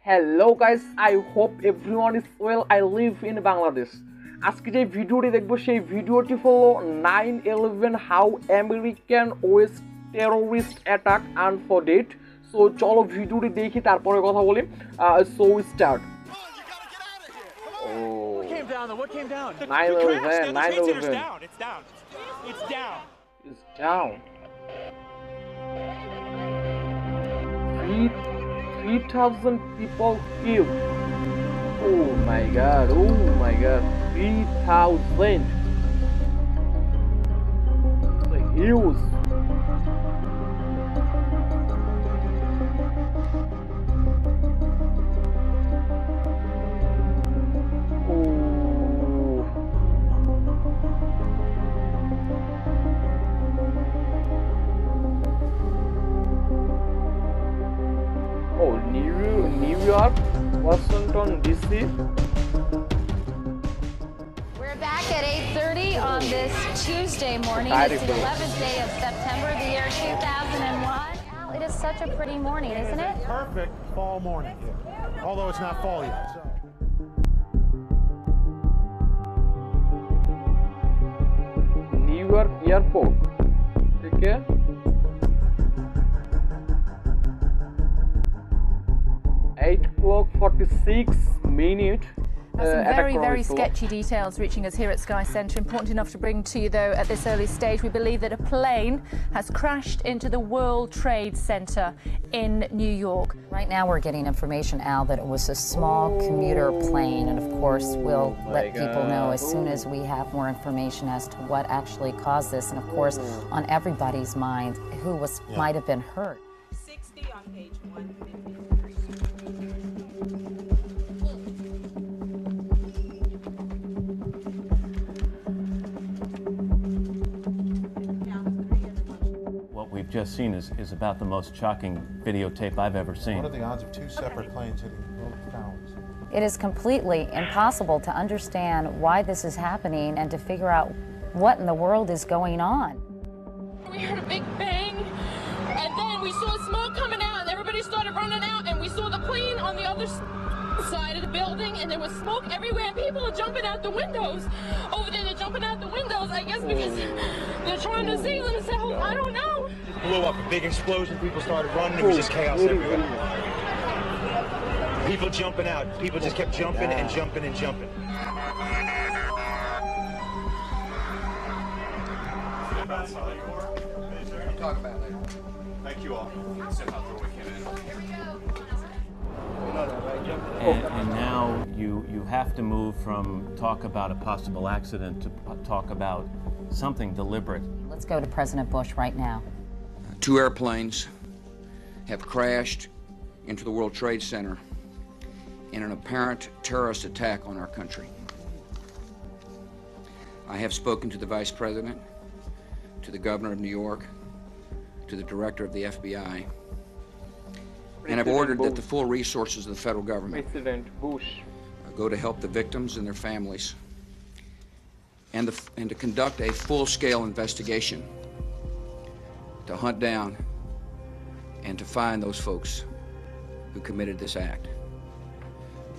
Hello guys, I hope everyone is well. I live in Bangladesh. আজকে যে ভিডিওটি দেখবো সেই ভিডিওটি হলো 9/11 how American west terrorist attack unfolded. So চলো ভিডিওটি দেখি তারপরে কথা বলি। So start. What came down? What came down? 9/11. It's down. It's down. It's down. 3,000 people killed. Oh my god, 3,000. The hills. New York, Washington DC. We're back at 8:30 on this Tuesday morning. It's the 11th day of September, the year 2001. Al, it is such a pretty morning, isn't it? Perfect fall morning, although it's not fall yet. So. New York Airport. Okay. Eight o'clock 46 minutes. Some very sketchy details reaching us here at Sky Centre. Important enough to bring to you, though, at this early stage. We believe that a plane has crashed into the World Trade Center in New York. Right now we're getting information, Al, that it was a small commuter plane, and of course we'll let people know as soon as we have more information as to what actually caused this, and of course on everybody's mind who might have been hurt. 60 on page 153. What we've just seen is about the most shocking videotape I've ever seen. What are the odds of two separate planes hitting both towers? It is completely impossible to understand why this is happening and to figure out what in the world is going on. We heard a big bang, and then we saw smoke coming out, and everybody started running out, and we saw the plane on the other side of the building, and there was smoke everywhere, and people are jumping out the windows. Over there, they're jumping out the windows, I guess because they're trying to save themselves. I don't know. It blew up, a big explosion, people started running, it was just chaos everywhere. People jumping out, people just kept jumping and jumping and jumping. Talk about it later. Thank you all. And now you have to move from talk about a possible accident to talk about something deliberate. Let's go to President Bush right now. Two airplanes have crashed into the World Trade Center in an apparent terrorist attack on our country. I have spoken to the Vice President, to the Governor of New York, to the Director of the FBI, and I've ordered that the full resources of the federal government go to help the victims and their families, and to conduct a full-scale investigation to hunt down and to find those folks who committed this act.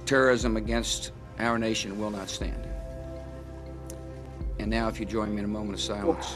Terrorism against our nation will not stand. And now, if you join me in a moment of silence.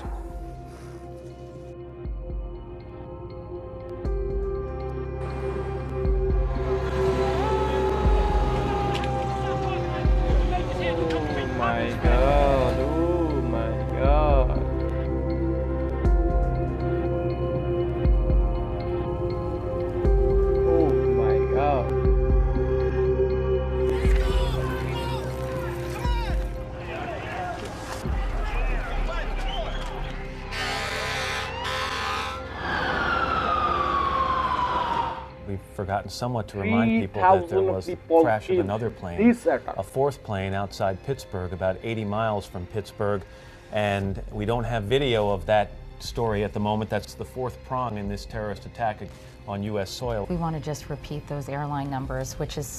We've forgotten somewhat to remind people that there was the crash of another plane, a fourth plane outside Pittsburgh, about 80 miles from Pittsburgh, and we don't have video of that story at the moment. That's the fourth prong in this terrorist attack on U.S. soil. We want to just repeat those airline numbers, which is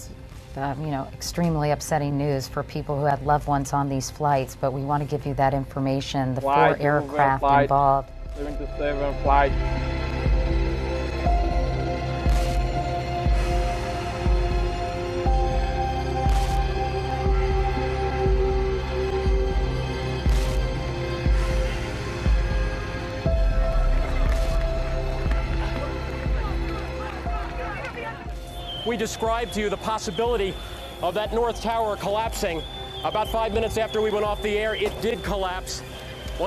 extremely upsetting news for people who had loved ones on these flights, but we want to give you that information, the 4 aircraft involved. 77 flight. we described to you the possibility of that North Tower collapsing. About 5 minutes after we went off the air, it did collapse.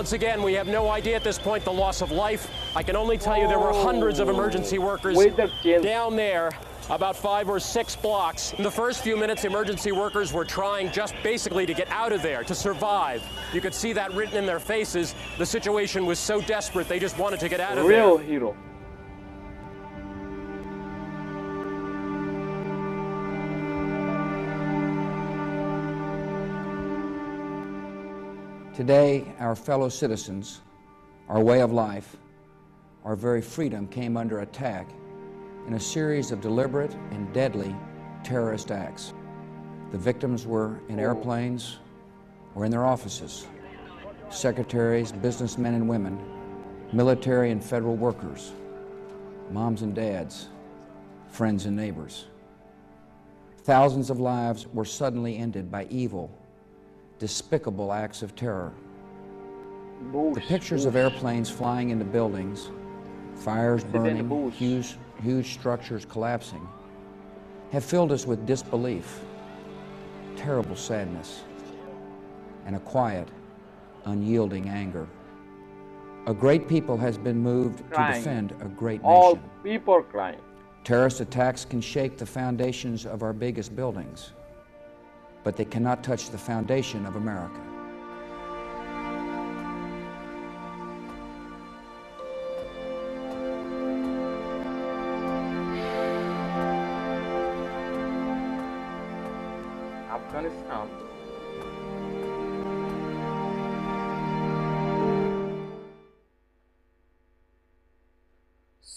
Once again, we have no idea at this point the loss of life. I can only tell you there were hundreds of emergency workers down there, about 5 or 6 blocks. In the first few minutes, emergency workers were trying just basically to get out of there, to survive. You could see that written in their faces. The situation was so desperate, they just wanted to get out of there. Real hero. Today, our fellow citizens, our way of life, our very freedom came under attack in a series of deliberate and deadly terrorist acts. The victims were in airplanes or in their offices. Secretaries, businessmen and women, military and federal workers, moms and dads, friends and neighbors. Thousands of lives were suddenly ended by evil, despicable acts of terror. The pictures of airplanes flying into buildings, fires burning, huge structures collapsing, have filled us with disbelief, terrible sadness, and a quiet, unyielding anger. A great people has been moved to defend a great nation. All people are crying. Terrorist attacks can shake the foundations of our biggest buildings, but they cannot touch the foundation of America. Afghanistan.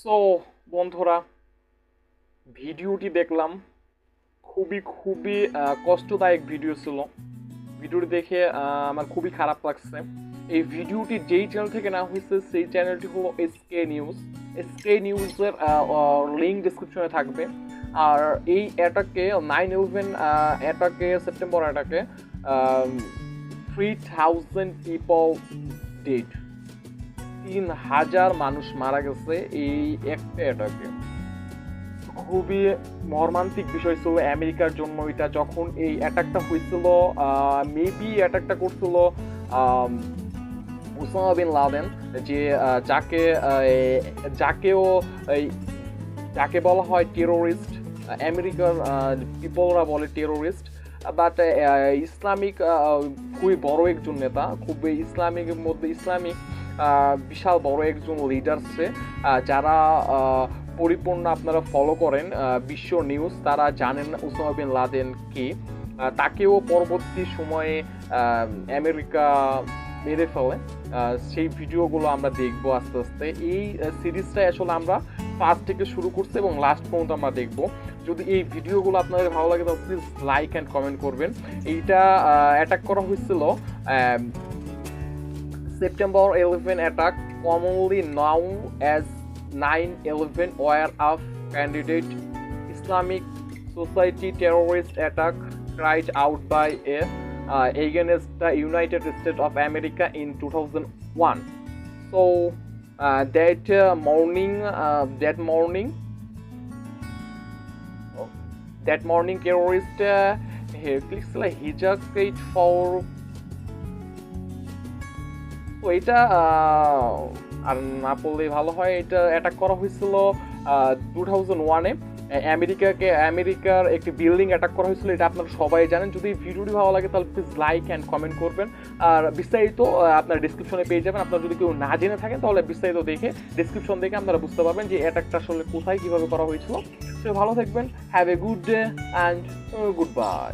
So, বন্ধুরা, ভিডিওটি দেখলাম, খুবই কষ্টদায়ক video ছিল। ভিডিওটি দেখে আমার খুবই খারাপ লাগছে। এই ভিডিওটি যেই চ্যানেল থেকে নেওয়া হয়েছে সেই চ্যানেলটি হলো এসকে নিউজ। এসকে নিউজের লিঙ্ক ডিসক্রিপশনে থাকবে। আর এই অ্যাটাকে 9/11 অ্যাটাকে, সেপ্টেম্বর অ্যাটাকে 3000 পিপল ডেড, 3000 মানুষ মারা গেছে এই একটা অ্যাটাকে। খুবই মর্মান্তিক বিষয় ছিল আমেরিকার জন্য এটা। যখন এই অ্যাটাকটা হয়েছিল, মেবি অ্যাটাকটা করছিল ওসামা বিন লাদেন, যে যাকে বলা হয় টেরোরিস্ট। আমেরিকার পিপলরা বলে টেরোরিস্ট, বাট ইসলামিক খুবই বড় একজন নেতা, খুবই ইসলামিকের মধ্যে ইসলামিক বিশাল বড় একজন লিডার সে, যারা পরিপূর্ণ আপনারা ফলো করেন বিশ্ব নিউজ, তারা জানেন ওসামা বিন লাদেন কে। তাকেও পরবর্তী সময়ে আমেরিকা মেরে ফেলে। সেই ভিডিওগুলো আমরা দেখবো আস্তে আস্তে। এই সিরিজটা আসলে আমরা ফার্স্ট থেকে শুরু করছি এবং লাস্ট পর্যন্ত আমরা দেখবো। যদি এই ভিডিওগুলো আপনাদের ভালো লাগে তাহলে প্লিজ লাইক অ্যান্ড কমেন্ট করবেন। এইটা অ্যাটাক করা হয়েছিল September 11 attack, commonly known as 9/11, were a candidate Islamic Society terrorist attack carried out by against the United States of America in 2001. So that morning terrorist hijacked for এটা আর না বললেই ভালো হয়। এটা অ্যাটাক করা হয়েছিল 2001-এ আমেরিকার একটি বিল্ডিং অ্যাটাক করা হয়েছিল। এটা আপনারা সবাই জানেন। যদি ভিডিওটি ভালো লাগে তাহলে প্লিজ লাইক অ্যান্ড কমেন্ট করবেন। আর বিস্তারিত আপনার ডিসক্রিপশনে পেয়ে যাবেন। আপনারা যদি কেউ না জেনে থাকেন তাহলে বিস্তারিত দেখে ডিসক্রিপশন দেখে আপনারা বুঝতে পারবেন যে অ্যাটাকটা আসলে কোথায় কীভাবে করা হয়েছিল। তো ভালো থাকবেন। Have a good day and good bye.